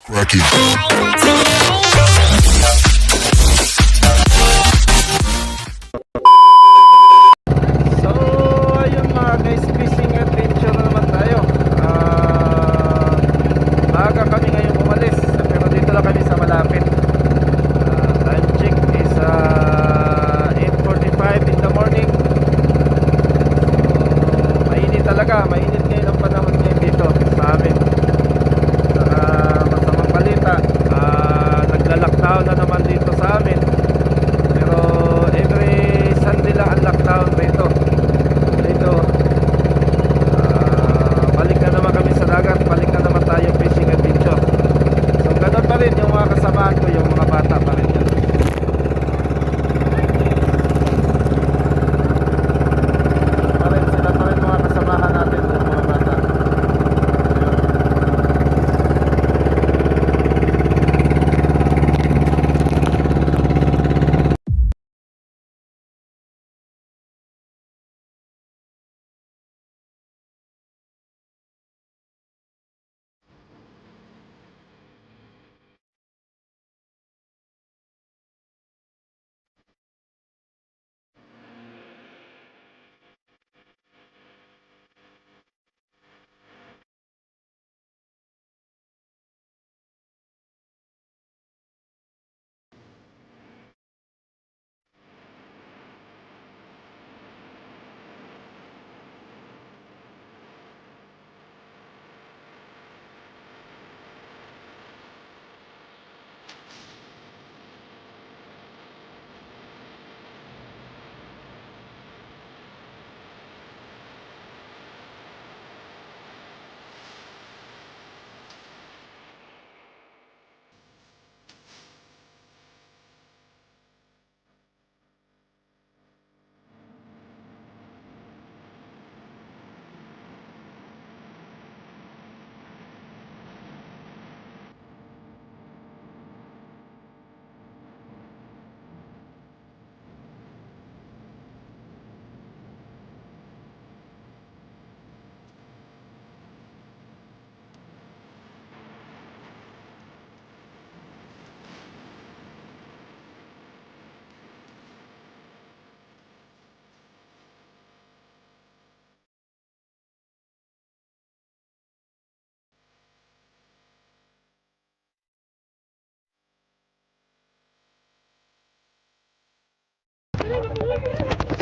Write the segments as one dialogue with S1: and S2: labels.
S1: Cracking.
S2: So, ayun mga guys, fishing adventure na naman tayo. Maaga kami ngayong umalis, pero dito lang kami sa malapit. Time check is 8:45 in the morning. So, mainit talaga, mainit ngayon ang panahon ngayon dito sa amin. Saka masamang balita, nagla-lockdown na naman dito sa amin. Pero every Sunday lang ang lockdown dito. Balik na naman kami sa dagat, balik na naman tayo fishing adventure. So ganun pa rin yung mga kasamahan ko, yung mga bata pa rin yan. Sila pa rin mga kasamahan natin, yung mga bata.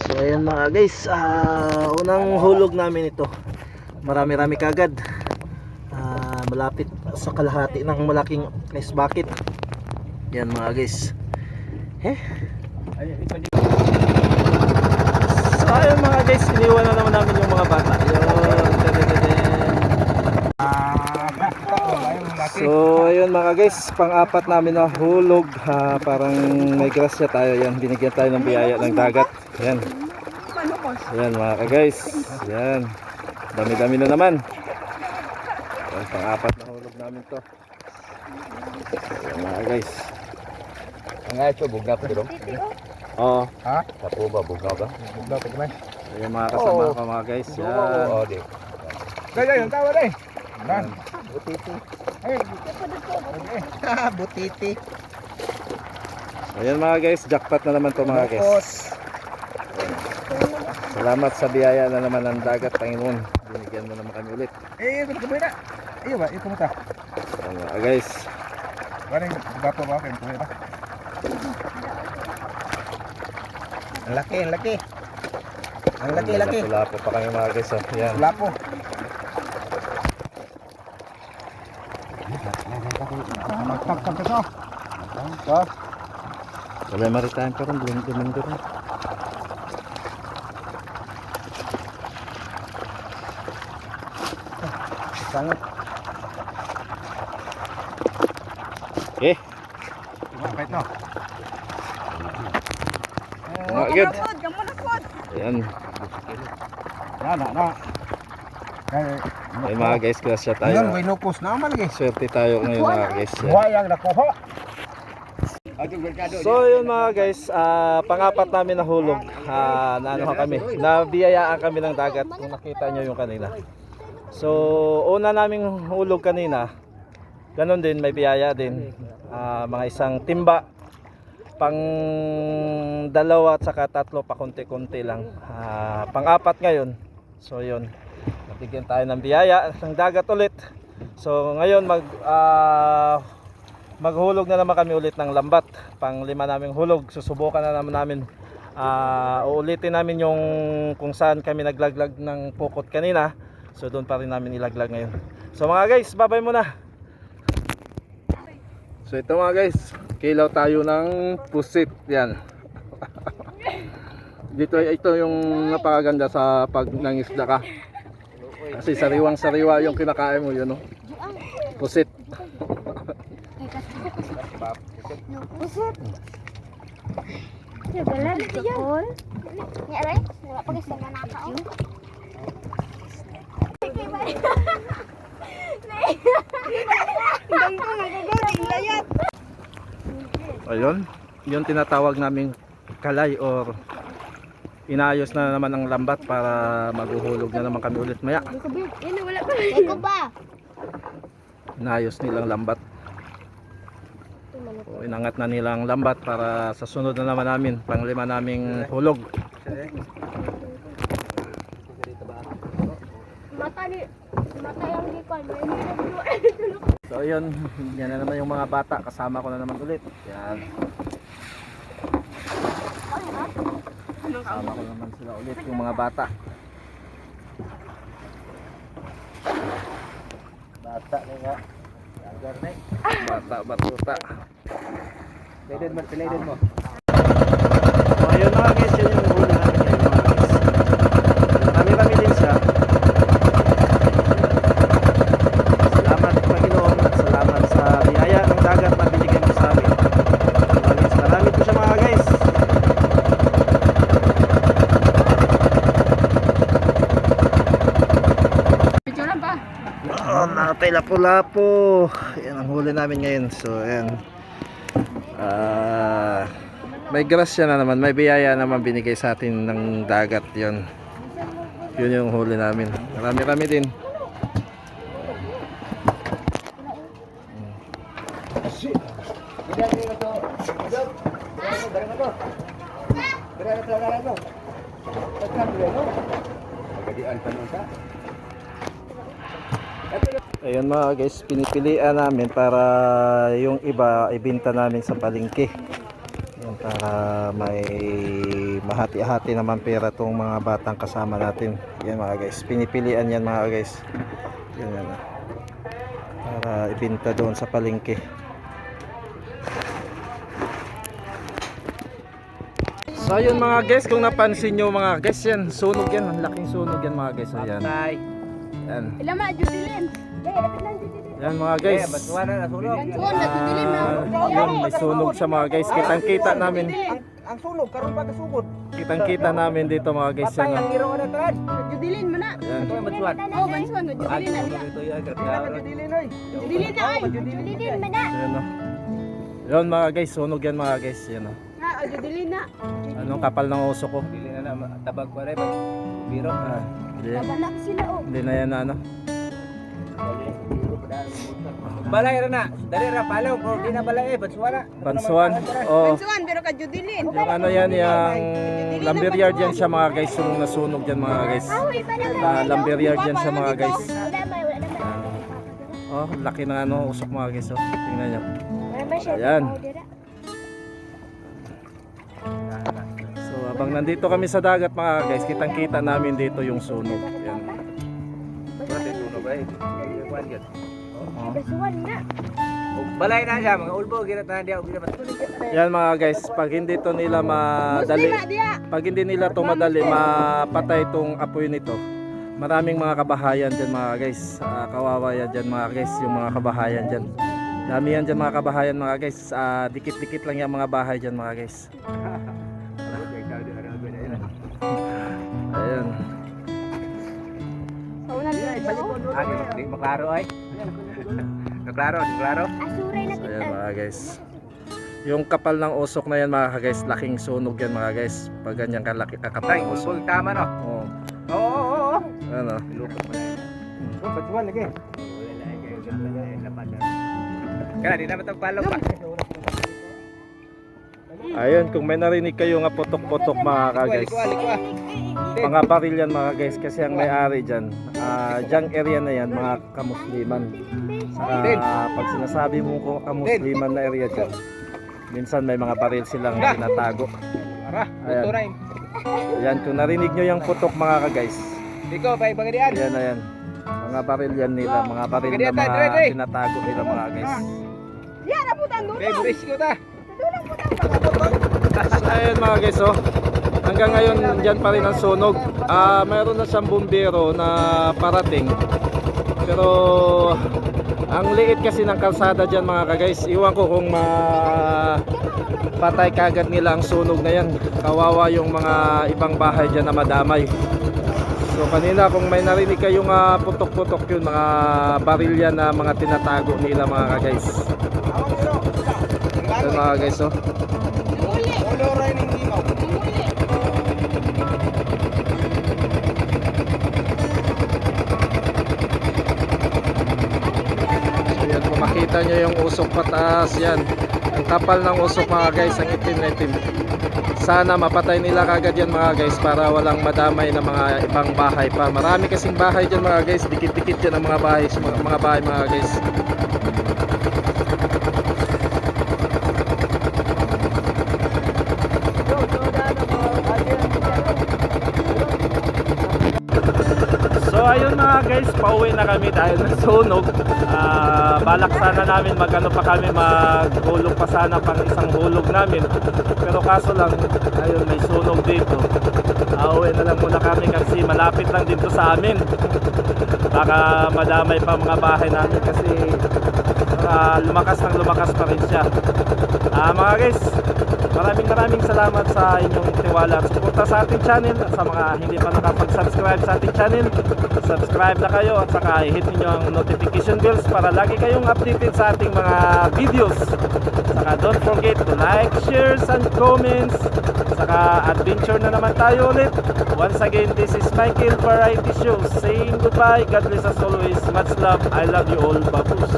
S2: So ayan mga guys, unang hulog namin ito. Marami-rami kagad. Malapit sa kalahati ng malaking ice bucket. Yan mga guys. So ayun mga guys, iniwan na naman namin yung mga bata. So ayun mga guys, pang-apat namin na hulog. Parang may grasya tayo. Yan, binigyan tayo ng biyaya ng dagat. Yan. Yan mga guys. Yan. Dami-dami na naman. Yan, pang-apat na hulog namin to. Yan mga guys.
S3: Ang ito, buga pa dito.
S2: Oo.
S3: Ha? Tapo ba, buga ba? Buga pa naman.
S2: Ayan mga kasama ko mga guys. Yan.
S3: Oo, di. Kaya yung tawa rin. Yan.
S2: Butiti.
S3: Ay, butiti.
S2: Ayan mga guys, jackpot na naman to mga guys. Salamat sa biyaya na naman ng dagat, Panginoon. Binigyan mo naman kami ulit.
S3: Ito na. Iyo ba? Ito mo ta.
S2: Ayan mga guys.
S3: Galing, bato ba? Ito na. Ang laki, ang laki. Ang laki.
S2: Lapo pa kami mga guys. Ayan.
S3: Lapo.
S2: Wala maritime pa rin, domingo rin.
S3: Sangat.
S2: Okay.
S3: Kahit no.
S2: Mga good. Ayan.
S3: Na.
S2: Ay mga guys, grasya tayo.
S3: Yan, may nukos naman lagi.
S2: Swerte tayo ngayon mga guys.
S3: Buhayang nakuha.
S2: So yun mga guys, pang-apat namin nahulog. Nabiyayaan kami ng dagat. Kung nakita nyo yung kanina. So una naming hulog kanina, ganon din, may biyaya din. Mga isang timba, pang 2 at saka 3 pa konti-konti lang. Pang-4 ngayon. So yun, nabigyan tayo ng biyaya ng dagat ulit. So ngayon maghulog na naman kami ulit ng lambat. Pang 5 naming hulog. Susubukan na naman namin. Uulitin namin yung kung saan kami naglaglag ng pukot kanina. So doon pa rin namin ilaglag ngayon. So mga guys, bye-bye muna. So ito mga guys, kilaw tayo ng pusit. Yan. Dito ito yung napakaganda sa pag nangisda ka. Kasi sariwang-sariwa yung kinakain mo, yun, no? Pusit.
S1: Pusit. Ya galan jepol. Ya ray, wala pa kasi nanakaw.
S2: Ayun, yung tinatawag naming kalay or inayos na naman ang lambat para maghuhulog na naman kami ulit maya.
S1: Yan wala pa. Eko ba?
S2: Inayos nilang lambat. O, inangat na nilang lambat para sa sunod na naman namin, pang 5 naming hulog.
S1: Mata yang di kon.
S2: So ayun, yan na naman yung mga bata, kasama ko na naman ulit. Yan. Kasama ko naman sila ulit, yung mga bata. Bata na nga. Bata, batuta.
S3: Pwede mo, pwede mo.
S2: So ayun mga guys, yun yung huli namin ngayon mga guys. Kami din siya. Salamat Panginoon at salamat sa biyaya ng dagat na binigyan mo sa amin. Marami po siya mga guys.
S1: Picturean pa.
S2: Nakatay lapo-lapo. Yan ang huli namin ngayon. So ayan. May grasya na naman, may biyaya naman binigay sa atin ng dagat. Yun yung huli namin. Marami din. Ayun mga guys, pinipilian namin para yung iba ibenta namin sa palengke. Yan, para may mahati-hati naman pera tong mga batang kasama natin. Yan mga guys, pinipilian yan mga guys. Yan. Para ibenta doon sa palengke. So ayun mga guys, kung napansin nyo mga guys, yan, sunog yan, ang laking sunog yan mga guys. Ayan. Yan.
S1: Ilama judilin. Dapat lang judilin.
S2: Yan mga guys.
S3: Batuan na nasunog.
S1: Suon na judilin na.
S2: Yun, may sunog siya mga guys. Kitang-kita namin.
S3: Ang sunog, karon pa kasugod.
S2: Kitang-kita namin dito mga guys.
S3: Patay
S2: Yan,
S3: ang iro na tan.
S1: Judilin mo na.
S2: yan.
S3: Ito ang batuan.
S1: Oh, bansuan mo judilin na.
S3: Judilin oy.
S1: Judilin na ay. Judilin mo na.
S2: Yan o. Yun mga guys, sunog yan mga guys. Yan o.
S1: Na, judilin na.
S2: Anong kapal ng uso ko?
S3: Dili na tabag pa rin. Biro.
S2: Hindi,
S1: Kabanak sila oh.
S2: hindi na yan ano.
S3: Balay ra na. Dali ra palaw ko di na balay bansuan.
S2: Bansuan. Oh,
S1: Bansuan pero ka judilin.
S2: yung ano yan, yung lumber yard yan siya mga guys. Yung nasunog yan mga guys. Lumber yard yan siya mga guys.
S1: Wala may.
S2: Oh, laki ng ano, usok mga guys. Oh. Tingnan nyo.
S1: Wala may siya.
S2: Ayan. So habang nandito kami sa dagat mga guys, kitang-kita namin dito yung sunog. Yan.
S3: Sunog ay.
S2: Oh.
S1: Bansuan na.
S3: Balay na siya mga ulbo ginatahan dia ug
S2: Yan mga guys, pag hindi to nila madali, pag hindi nila to madali mapatay tong apoy nito. Maraming mga kabahayan dyan mga guys. Kawawa yan dyan mga guys, yung mga kabahayan dyan. Dami yan dyan mga kabahayan mga guys. Dikit-dikit lang yung mga bahay dyan mga guys. Ayan.
S1: Kaunan niya.
S3: Di maklaro ay. Naklaro, naklaro.
S1: Asuray na
S2: So,
S1: kita.
S2: ayan mga guys. Yung kapal ng usok na yan mga guys, laking sunog yan mga guys. Pag ganyan kalaki kakapal
S3: Tay,
S2: ng usok.
S3: ulbo tama no.
S2: Oh,
S3: Oo.
S2: ano.
S3: Lupot mo na. Batuan lagi. Wala lagi. Lapan na. Kaya di naman tagpalo pa.
S2: Ayun, kung may narinig kayo nga putok-putok mga ka-guys, mga baril yan mga guys, kasi ang may-ari dyan, dyang area na yan, mga kamusliman. Pag sinasabi mo kung kamusliman na area dyan, minsan may mga baril silang tinatago.
S3: Tara,
S2: Ayan.
S3: ito rin.
S2: Ayan, kung narinig nyo yung putok mga ka-guys,
S3: Ikaw, pa ibang diyan.
S2: ayan. Mga baril yan nila, mga baril na mga tinatago nila mga guys.
S1: Yan, nabutan doon.
S3: Kaya buris ko ta.
S2: So, ayun mga guys, oh. Hanggang ngayon dyan pa rin ang sunog. Mayroon na siyang bumbero na parating. Pero ang liit kasi ng kalsada dyan mga ka-guys. Iwan ko kung patay kagad nila ang sunog na yan. Kawawa yung mga ibang bahay dyan na madamay. So kanina kung may narinig kayong putok-putok yun, mga baril yan na mga tinatago nila mga ka-guys. Ayun mga guys, oh.
S3: Ulo rin yung limaw.
S2: So yan, kung makita nyo yung usok pataas yan, ang kapal ng usok mga guys, ang itim na itim. Sana mapatay nila kagad yan mga guys, para walang madamay na mga ibang bahay pa. Marami kasing bahay dyan mga guys, dikit-dikit yan ang mga bahay mga guys. So ayun mga guys, pauwi na kami dahil nasunog. Balak sana namin magano pa kami, maghulog pa sana pang isang hulog namin. Pero kaso lang, ayun may sunog dito. Uwi na lang muna kami kasi malapit lang dito sa amin. Baka madamay pa mga bahay namin kasi lumakas pa rin siya. Mga guys, maraming salamat sa inyong tiwala at suporta sa ating channel. At sa mga hindi pa nakapag-subscribe sa ating channel, subscribe na kayo at saka i-hit niyo ang notification bells para lagi kayong updated sa ating mga videos. Saka don't forget to like, shares and comments. Saka adventure na naman tayo ulit. Once again, this is Michael Variety Show saying goodbye. God bless us always. Much love. I love you all. Babus.